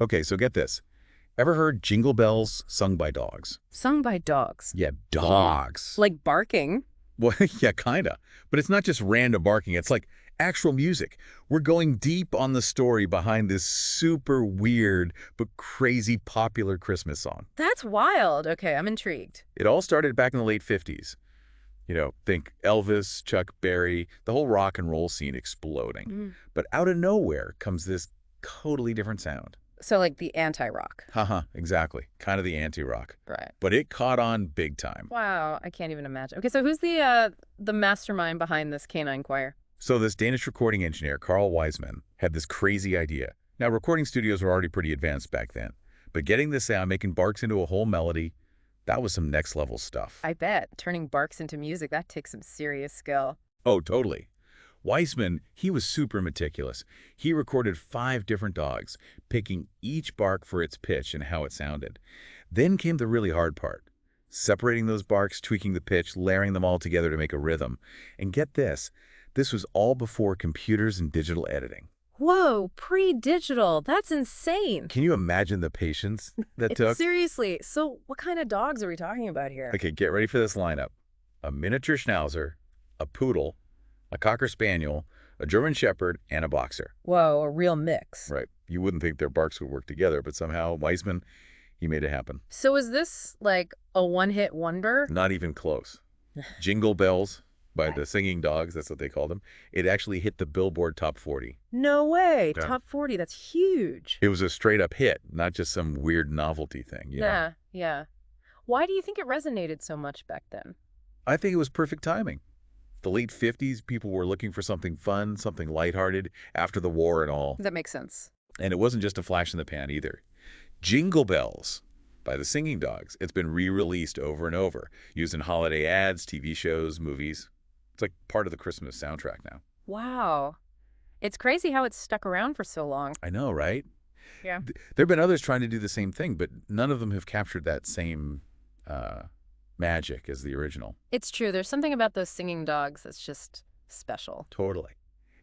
Okay, so get this. Ever heard Jingle Bells sung by dogs? Sung by dogs. Yeah, dogs. Like barking. Well, yeah, kinda. But it's not just random barking. It's like actual music. We're going deep on the story behind this super weird but crazy popular Christmas song. That's wild. Okay, I'm intrigued. It all started back in the late 50s. Think Elvis, Chuck Berry, the whole rock and roll scene exploding. But out of nowhere comes this totally different sound. So like the anti-rock. Haha, exactly. Kind of the anti-rock. Right. But it caught on big time. Wow, I can't even imagine. Okay, so who's the mastermind behind this canine choir? So this Danish recording engineer, Carl Weismann, had this crazy idea. Now, recording studios were already pretty advanced back then. But getting this sound, making barks into a whole melody, that was some next-level stuff. I bet. Turning barks into music, that takes some serious skill. Oh, totally. Weismann, he was super meticulous. He recorded 5 different dogs, picking each bark for its pitch and how it sounded. Then came the really hard part. Separating those barks, tweaking the pitch, layering them all together to make a rhythm. And get this was all before computers and digital editing. Whoa, pre-digital. That's insane. Can you imagine the patience that took? Seriously. So what kind of dogs are we talking about here? Okay, get ready for this lineup. A miniature schnauzer, a poodle, a cocker spaniel, a German shepherd, and a boxer. Whoa, a real mix. Right. You wouldn't think their barks would work together, but somehow Weismann, he made it happen. So is this like a one-hit wonder? Not even close. Jingle Bells by the Singing Dogs, that's what they called them. It actually hit the Billboard Top 40. No way. Yeah. Top 40. That's huge. It was a straight-up hit, not just some weird novelty thing. Yeah. Why do you think it resonated so much back then? I think it was perfect timing. The late 50s, people were looking for something fun, something lighthearted after the war and all. That makes sense. And it wasn't just a flash in the pan either. Jingle Bells by the Singing Dogs. It's been re-released over and over, used in holiday ads, TV shows, movies. It's like part of the Christmas soundtrack now. Wow. It's crazy how it's stuck around for so long. I know, right? Yeah. There have been others trying to do the same thing, but none of them have captured that same magic as the original. It's true. There's something about those singing dogs that's just special. Totally.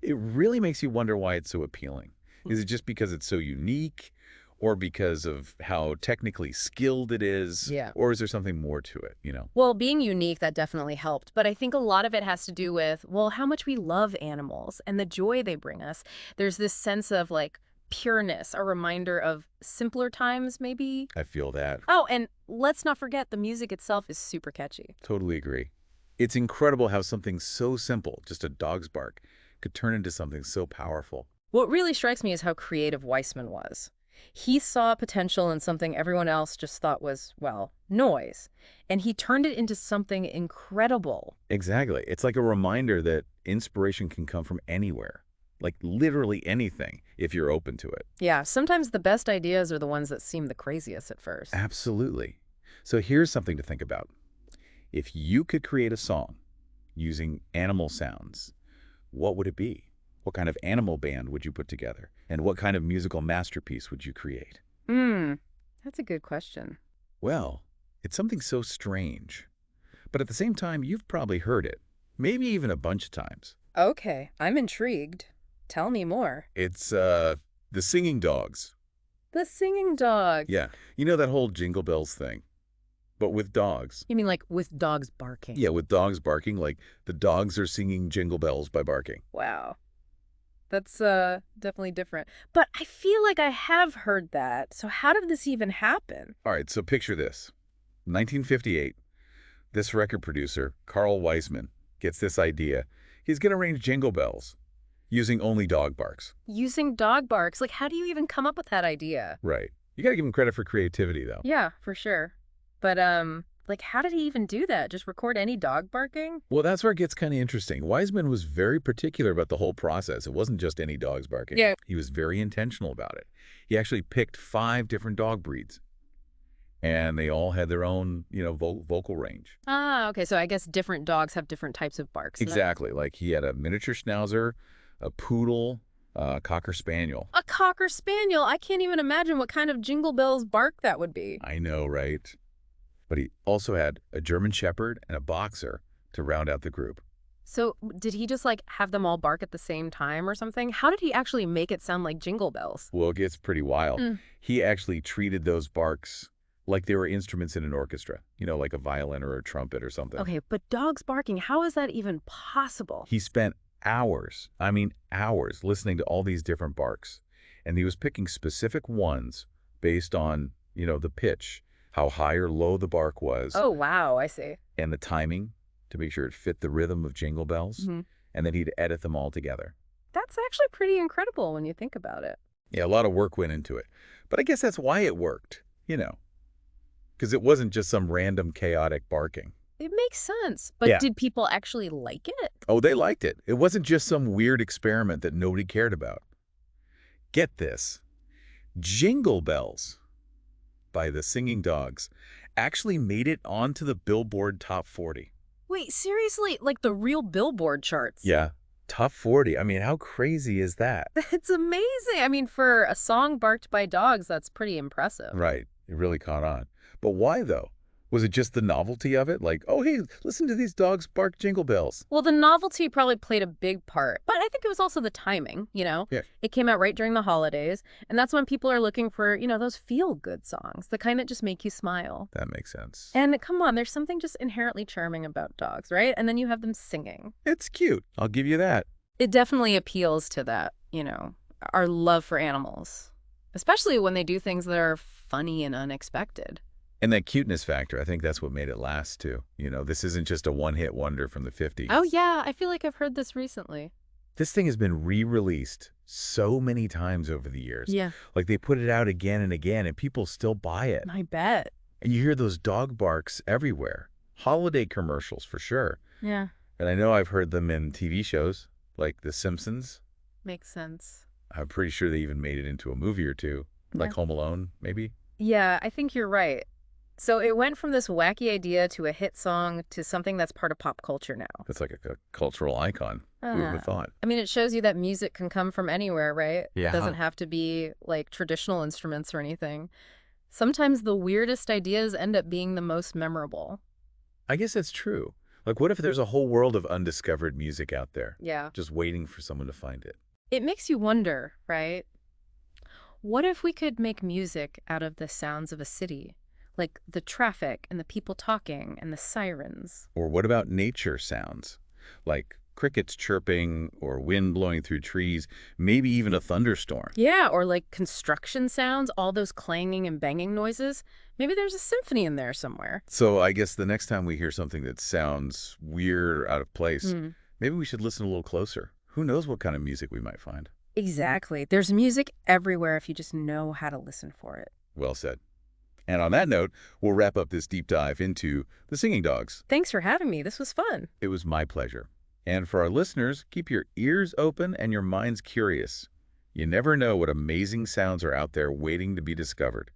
It really makes you wonder why it's so appealing. Is it just because it's so unique, or because of how technically skilled it is? Yeah. Or is there something more to it, Well, being unique, that definitely helped. But I think a lot of it has to do with, well, how much we love animals and the joy they bring us. There's this sense of like pureness, a reminder of simpler times, maybe. I feel that. Oh, and let's not forget the music itself is super catchy. Totally agree. It's incredible how something so simple, just a dog's bark, could turn into something so powerful. What really strikes me is how creative Weismann was. He saw potential in something everyone else just thought was, well, noise. And he turned it into something incredible. Exactly. It's like a reminder that inspiration can come from anywhere. Like literally anything, if you're open to it. Yeah, sometimes the best ideas are the ones that seem the craziest at first. Absolutely. So here's something to think about. If you could create a song using animal sounds, what would it be? What kind of animal band would you put together? And what kind of musical masterpiece would you create? That's a good question. Well, it's something so strange. But at the same time, you've probably heard it. Maybe even a bunch of times. Okay, I'm intrigued. Tell me more. It's, the Singing Dogs. The singing dog. Yeah. You know that whole Jingle Bells thing? But with dogs. You mean like with dogs barking? Yeah, with dogs barking, like the dogs are singing Jingle Bells by barking. Wow. That's definitely different. But I feel like I have heard that. So how did this even happen? All right, so picture this. 1958, this record producer, Carl Weismann, gets this idea. He's going to arrange Jingle Bells using only dog barks. Using dog barks? Like, how do you even come up with that idea? Right. You got to give him credit for creativity, though. Yeah, for sure. But, like, how did he even do that? Just record any dog barking? Well, that's where it gets kind of interesting. Weismann was very particular about the whole process. It wasn't just any dogs barking. Yeah. He was very intentional about it. He actually picked 5 different dog breeds. And they all had their own, vocal range. Ah, okay. So I guess different dogs have different types of barks. Exactly. Like he had a miniature schnauzer, a poodle, a cocker spaniel. A cocker spaniel? I can't even imagine what kind of Jingle Bells bark that would be. I know, right? But he also had a German shepherd and a boxer to round out the group. So did he just like have them all bark at the same time or something? How did he actually make it sound like Jingle Bells? Well, it gets pretty wild. Mm. He actually treated those barks like they were instruments in an orchestra, like a violin or a trumpet or something. Okay, but dogs barking, how is that even possible? He spent hours, I mean hours, listening to all these different barks. And he was picking specific ones based on, the pitch, how high or low the bark was, Oh, wow, I see. and the timing to make sure it fit the rhythm of Jingle Bells. Hmm. And then he'd edit them all together. That's actually pretty incredible when you think about it. Yeah, a lot of work went into it. But I guess that's why it worked, because it wasn't just some random chaotic barking. It makes sense. But Yeah. did people actually like it? Oh, they liked it. It wasn't just some weird experiment that nobody cared about. Get this. Jingle Bells by the Singing Dogs actually made it onto the Billboard Top 40. Wait, seriously? Like the real Billboard charts? Yeah, Top 40. I mean, how crazy is that? It's amazing. I mean, for a song barked by dogs, that's pretty impressive. Right. It really caught on. But why, though? Was it just the novelty of it? Like, oh, hey, listen to these dogs bark Jingle Bells. Well, the novelty probably played a big part, but I think it was also the timing, Yeah. It came out right during the holidays, and that's when people are looking for, those feel-good songs, the kind that just make you smile. That makes sense. And come on, there's something just inherently charming about dogs, right? And then you have them singing. It's cute. I'll give you that. It definitely appeals to that, our love for animals, especially when they do things that are funny and unexpected. And that cuteness factor, I think that's what made it last, too. This isn't just a one-hit wonder from the 50s. Oh, yeah, I feel like I've heard this recently. This thing has been re-released so many times over the years. Yeah. Like, they put it out again and again, and people still buy it. I bet. And you hear those dog barks everywhere. Holiday commercials, for sure. Yeah. And I know I've heard them in TV shows, like The Simpsons. Makes sense. I'm pretty sure they even made it into a movie or two, like Yeah. Home Alone, maybe. Yeah, I think you're right. So it went from this wacky idea to a hit song to something that's part of pop culture now. That's like a cultural icon. Who would have thought? I mean, it shows you that music can come from anywhere, right? Yeah. It doesn't have to be like traditional instruments or anything. Sometimes the weirdest ideas end up being the most memorable. I guess that's true. Like, what if there's a whole world of undiscovered music out there, Yeah. just waiting for someone to find it? It makes you wonder, right? What if we could make music out of the sounds of a city? Like the traffic and the people talking and the sirens. Or what about nature sounds? Like crickets chirping or wind blowing through trees, maybe even a thunderstorm. Yeah, or like construction sounds, all those clanging and banging noises. Maybe there's a symphony in there somewhere. So I guess the next time we hear something that sounds weird or out of place, maybe we should listen a little closer. Who knows what kind of music we might find? Exactly. There's music everywhere if you just know how to listen for it. Well said. And on that note, we'll wrap up this deep dive into the Singing Dogs. Thanks for having me. This was fun. It was my pleasure. And for our listeners, keep your ears open and your minds curious. You never know what amazing sounds are out there waiting to be discovered.